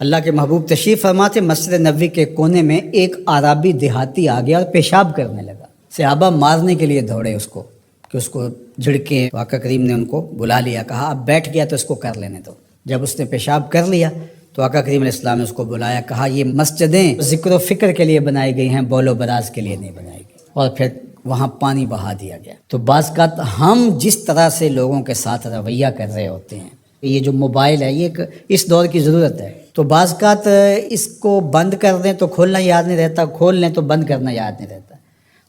اللہ کے محبوب تشریف فرما تھے، مسجد نبوی کے کونے میں ایک عربی دیہاتی آ گیا اور پیشاب کرنے لگا۔ صحابہ مارنے کے لیے دوڑے اس کو کہ اس کو جھڑکیں۔ تو آقا کریم نے ان کو بلا لیا، کہا اب بیٹھ گیا تو اس کو کر لینے دو۔ جب اس نے پیشاب کر لیا تو آقا کریم علیہ السلام نے اس کو بلایا، کہا یہ مسجدیں ذکر و فکر کے لیے بنائی گئی ہیں، بول و براز کے لیے نہیں بنائی گئی، اور پھر وہاں پانی بہا دیا گیا۔ تو بعض اوقات ہم جس طرح سے لوگوں کے ساتھ رویہ کر رہے ہوتے ہیں، یہ جو موبائل ہے یہ اس دور کی ضرورت ہے، تو بعض اوقات اس کو بند کر دیں تو کھولنا یاد نہیں رہتا، کھول لیں تو بند کرنا یاد نہیں رہتا،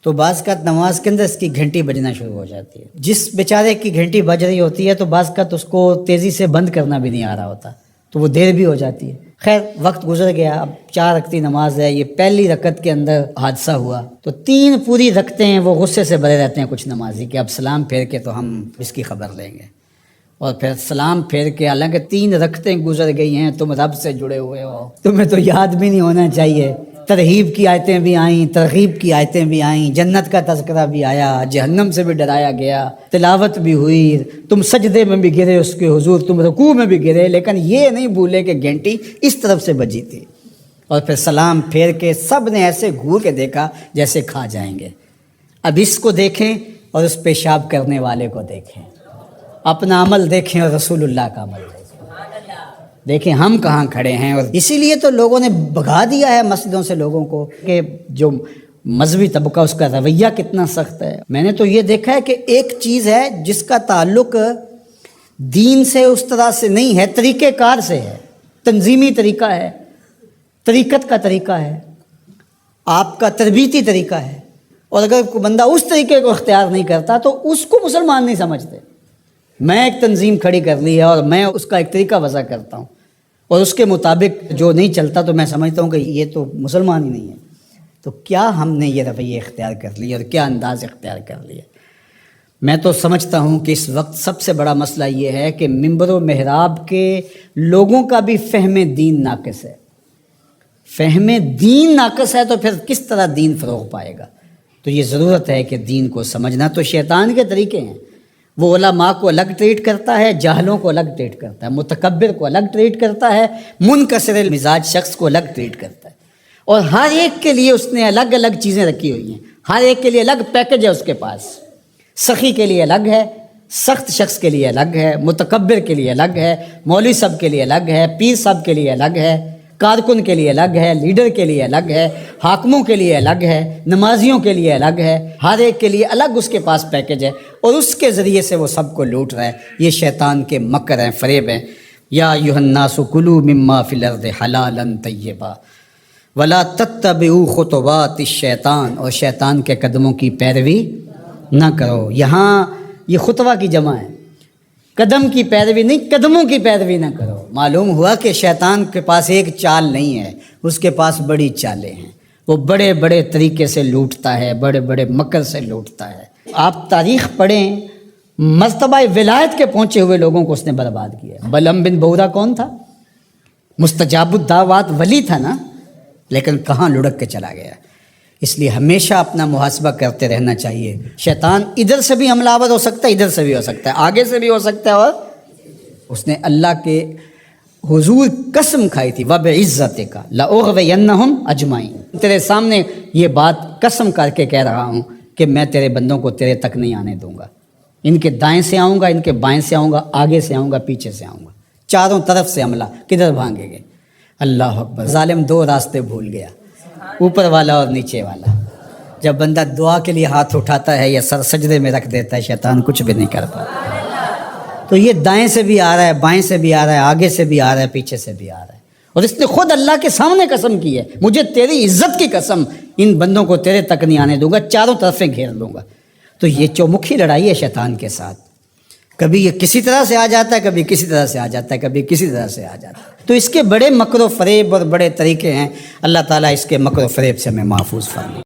تو بعض اوقات نماز کے اندر اس کی گھنٹی بجنا شروع ہو جاتی ہے۔ جس بیچارے کی گھنٹی بج رہی ہوتی ہے تو بعض اوقات اس کو تیزی سے بند کرنا بھی نہیں آ رہا ہوتا، تو وہ دیر بھی ہو جاتی ہے۔ خیر وقت گزر گیا، اب 4 رکعتی نماز ہے، یہ پہلی رکعت کے اندر حادثہ ہوا تو 3 پوری رکعتیں ہیں وہ غصے سے بھرے رہتے ہیں کچھ نمازی کہ اب سلام پھیر کے تو ہم اس کی خبر لیں گے، اور پھر سلام پھیر کے حالانکہ 3 رکعتیں گزر گئی ہیں، تم رب سے جڑے ہوئے ہو، تمہیں تو یاد بھی نہیں ہونا چاہیے۔ ترغیب کی آیتیں بھی آئیں، ترغیب کی آیتیں بھی آئیں، جنت کا تذکرہ بھی آیا، جہنم سے بھی ڈرایا گیا، تلاوت بھی ہوئی، تم سجدے میں بھی گرے اس کے حضور، تم رکوع میں بھی گرے، لیکن یہ نہیں بھولے کہ گھنٹی اس طرف سے بجی تھی۔ اور پھر سلام پھیر کے سب نے ایسے گھور کے دیکھا جیسے کھا جائیں گے۔ اب اس کو دیکھیں اور اس پیشاب کرنے والے کو دیکھیں، اپنا عمل دیکھیں اور رسول اللہ کا عمل دیکھیں، دیکھیں ہم کہاں کھڑے ہیں۔ اور اسی لیے تو لوگوں نے بھگا دیا ہے مسجدوں سے لوگوں کو کہ جو مذہبی طبقہ اس کا رویہ کتنا سخت ہے۔ میں نے تو یہ دیکھا ہے کہ ایک چیز ہے جس کا تعلق دین سے اس طرح سے نہیں ہے، طریقہ کار سے ہے، تنظیمی طریقہ ہے، طریقت کا طریقہ ہے، آپ کا تربیتی طریقہ ہے، اور اگر کوئی بندہ اس طریقے کو اختیار نہیں کرتا تو اس کو مسلمان نہیں سمجھتے۔ میں ایک تنظیم کھڑی کر لی ہے اور میں اس کا ایک طریقہ وضع کرتا ہوں اور اس کے مطابق جو نہیں چلتا تو میں سمجھتا ہوں کہ یہ تو مسلمان ہی نہیں ہے۔ تو کیا ہم نے یہ رویہ اختیار کر لیا اور کیا انداز اختیار کر لیا؟ میں تو سمجھتا ہوں کہ اس وقت سب سے بڑا مسئلہ یہ ہے کہ منبر و محراب کے لوگوں کا بھی فہم دین ناقص ہے۔ فہم دین ناقص ہے تو پھر کس طرح دین فروغ پائے گا؟ تو یہ ضرورت ہے کہ دین کو سمجھنا۔ تو شیطان کے طریقے ہیں، وہ علماء کو الگ ٹریٹ کرتا ہے، جاہلوں کو الگ ٹریٹ کرتا ہے، متکبر کو الگ ٹریٹ کرتا ہے، منکسر المزاج شخص کو الگ ٹریٹ کرتا ہے، اور ہر ایک کے لیے اس نے الگ الگ چیزیں رکھی ہوئی ہیں، ہر ایک کے لیے الگ پیکج ہے اس کے پاس۔ سخی کے لیے الگ ہے، سخت شخص کے لیے الگ ہے، متکبر کے لیے الگ ہے، مولوی صاحب کے لیے الگ ہے، پیر صاحب کے لیے الگ ہے، کارکن کے لیے الگ ہے، لیڈر کے لیے الگ ہے، حاکموں کے لیے الگ ہے، نمازیوں کے لیے الگ ہے، ہر ایک کے لیے الگ اس کے پاس پیکج ہے، اور اس کے ذریعے سے وہ سب کو لوٹ رہا ہے۔ یہ شیطان کے مکر ہیں، فریب ہیں۔ یا ایھا الناس کلوا مما فی الارض حلالا طیبا ولا تتبعوا خطوات الشیطان، اور شیطان کے قدموں کی پیروی نہ کرو۔ یہاں یہ خطوہ کی جمع ہے، قدم کی پیروی نہیں، قدموں کی پیروی نہ کرو۔ معلوم ہوا کہ شیطان کے پاس ایک چال نہیں ہے، اس کے پاس بڑی چالیں ہیں، وہ بڑے بڑے طریقے سے لوٹتا ہے، بڑے بڑے مکر سے لوٹتا ہے۔ آپ تاریخ پڑھیں، مرتبہ ولایت کے پہنچے ہوئے لوگوں کو اس نے برباد کیا۔ بلعم بن بورا کون تھا؟ مستجاب الدعوات ولی تھا نا، لیکن کہاں لڑک کے چلا گیا۔ اس لیے ہمیشہ اپنا محاسبہ کرتے رہنا چاہیے۔ شیطان ادھر سے بھی حملہ آور ہو سکتا ہے، ادھر سے بھی ہو سکتا ہے، آگے سے بھی ہو سکتا ہے، اور اس نے اللہ کے حضور قسم کھائی تھی وَبِعِزَّتِكَ لَأُغْوِيَنَّهُمْ أَجْمَعِينَ، تیرے سامنے یہ بات قسم کر کے کہہ رہا ہوں کہ میں تیرے بندوں کو تیرے تک نہیں آنے دوں گا۔ ان کے دائیں سے آؤں گا، ان کے بائیں سے آؤں گا، آگے سے آؤں گا، پیچھے سے آؤں گا، چاروں طرف سے حملہ، کدھر بھاگیں گے؟ اللہ اکبر۔ ظالم 2 راستے بھول گیا، اوپر والا اور نیچے والا۔ جب بندہ دعا کے لیے ہاتھ اٹھاتا ہے یا سر سجدے میں رکھ دیتا ہے، شیطان کچھ بھی نہیں کر پاتا۔ تو یہ دائیں سے بھی آ رہا ہے، بائیں سے بھی آ رہا ہے، آگے سے بھی آ رہا ہے، پیچھے سے بھی آ رہا ہے، اور اس نے خود اللہ کے سامنے قسم کی ہے، مجھے تیری عزت کی قسم، ان بندوں کو تیرے تک نہیں آنے دوں گا، چاروں طرفیں گھیر لوں گا۔ تو یہ چومکھی لڑائی ہے شیطان کے ساتھ، کبھی یہ کسی طرح سے آ جاتا ہے، کبھی کسی طرح سے آ جاتا ہے، کبھی کسی طرح سے آ جاتا ہے۔ تو اس کے بڑے مکر و فریب اور بڑے طریقے ہیں۔ اللہ تعالیٰ اس کے مکر و فریب سے ہمیں محفوظ فرمائے۔